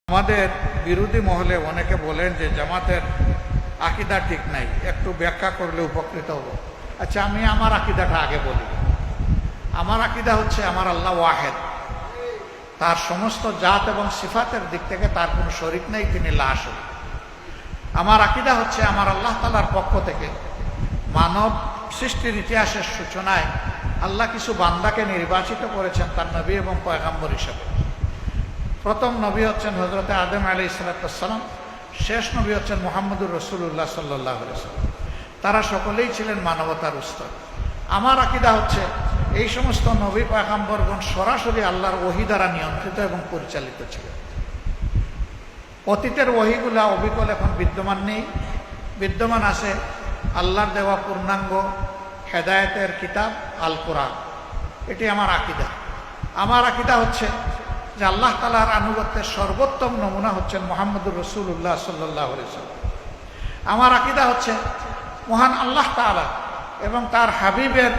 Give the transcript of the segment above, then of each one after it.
আমাদের বিরোধী মহলে অনেকে বলেন যে জামাতের আকীদা ঠিক নাই, একটু ব্যাখ্যা করলে উপকৃত হব। আচ্ছা, আমি আমার আকীদাটা আগে বলি। আমার আকীদা হচ্ছে আমার আল্লাহ ওয়াহেদ, তার সমস্ত জাত এবং সিফাতের দিক থেকে তার কোনো শরীক নেই, তিনি লা শরীক। আমার আকীদা হচ্ছে আমার আল্লাহ তাআলার পক্ষ থেকে মানব সৃষ্টির ইতিহাসের সূচনায় আল্লাহ কিছু বান্দাকে নির্বাচিত করেছেন তার নবী এবং পয়গম্বর হিসেবে। প্রথম নবী হচ্ছেন হযরত আদম আলাইহিস সালাম, শেষ নবী হচ্ছেন মুহাম্মদুর রাসূলুল্লাহ সাল্লাল্লাহু আলাইহি ওয়াসাল্লাম। তারা সকলেই ছিলেন মানবতার উস্তাদ। আমার আকীদা হচ্ছে এই সমস্ত নবী পয়গম্বরগণ সরাসরি আল্লাহর ওহী দ্বারা নিয়ন্ত্রিত এবং পরিচালিত ছিলেন। অতীতের ওহীগুলা অবিকল এখন বিদ্যমান নেই, বিদ্যমান আছে আল্লাহর দেওয়া পূর্ণাঙ্গ হেদায়েতের কিতাব আল কোরআন। এটি আমার আকীদা। আমার আকীদা হচ্ছে যে আল্লাহ তাআলার আনুগত্যের সর্বোত্তম নমুনা হচ্ছেন মুহাম্মদুর রাসূলুল্লাহ সাল্লাল্লাহু আলাইহি ওয়াসাল্লাম। আমার আকীদা হচ্ছে মহান আল্লাহ তাআলা এবং তার হাবিবের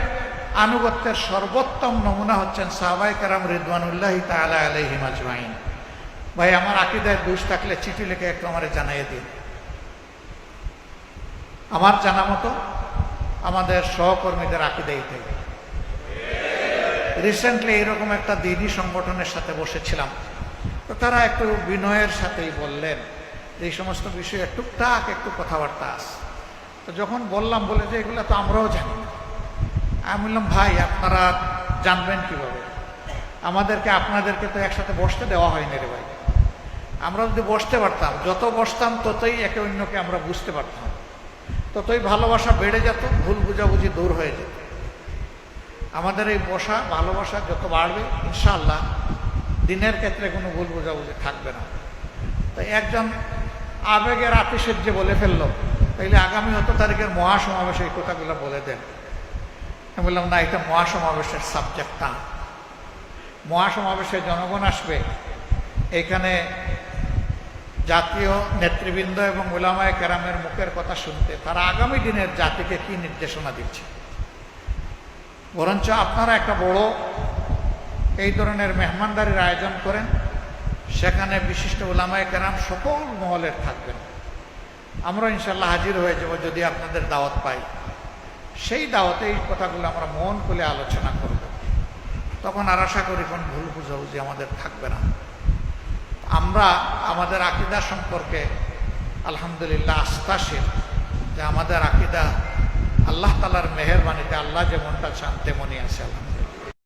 আনুগত্যের সর্বোত্তম নমুনা হচ্ছেন সাহাবায়ে কেরাম রিদওয়ানুল্লাহি তাআলা আলাইহিম আজমাইন। ভাই, আমার আকীদায় দোষ থাকলে চিঠি লিখে একটু আমারে জানিয়ে দিন। আমার জানা মতো আমাদের সহকর্মীদের আকীদাই থেকে রিসেন্টলি এরকম একটা দিনী সংগঠনের সাথে বসেছিলাম, তো তারা একটু বিনয়ের সাথেই বললেন যে এই সমস্ত বিষয়ে টুকটাক একটু কথাবার্তা আছে। তো যখন বললাম, বলে যে এগুলো তো আমরাও জানি না। আমি বললাম, ভাই আপনারা জানবেন কিভাবে? আপনাদেরকে তো একসাথে বসতে দেওয়া হয়নি রে ভাই। আমরা যদি বসতে পারতাম, যত বসতাম ততই একে অন্যকে আমরা বুঝতে পারতাম, ততই ভালোবাসা বেড়ে যেত, ভুল বুঝাবুঝি দূর হয়ে যেত। আমাদের এই বসা ভালোবাসা যত বাড়বে ইনশাআল্লাহ দিনের ক্ষেত্রে কোনো ভুল বোঝাবুঝি থাকবে না। তো একজন আবেগের আতিশয্যে বলে ফেললো, তাইলে আগামী 8 তারিখের মহাসমাবেশে এই কথাগুলো বলে দেন। আমি বললাম, না, এটা মহাসমাবেশের সাবজেক্ট না। মহাসমাবেশে জনগণ আসবে, এখানে জাতীয় নেতৃবৃন্দ এবং উলামায়ে কেরামের মুখের কথা শুনতে, তারা আগামী দিনের জাতিকে কি নির্দেশনা দিচ্ছে। বরঞ্চ আপনারা একটা বড় এই ধরনের মেহমানদারির আয়োজন করেন, সেখানে বিশিষ্ট উলামায়ে কেরাম সকল মহলের থাকবেন। আমরা ইনশাল্লাহ হাজির হয়ে যাব যদি আপনাদের দাওয়াত পাই। সেই দাওয়াতে এই কথাগুলো আমরা মন খুলে আলোচনা করব। তখন আর আশা করি কোন ভুল বুঝাবুঝি আমাদের থাকবে না। আমরা আমাদের আকীদা সম্পর্কে আলহামদুলিল্লাহ আস্থাশীল যে আমাদের আকীদা আল্লাহ তাআলার মেহেরবানিতে আল্লাহ যেমনটা চান তেমনই আছে। আলহামদুলিল্লাহ।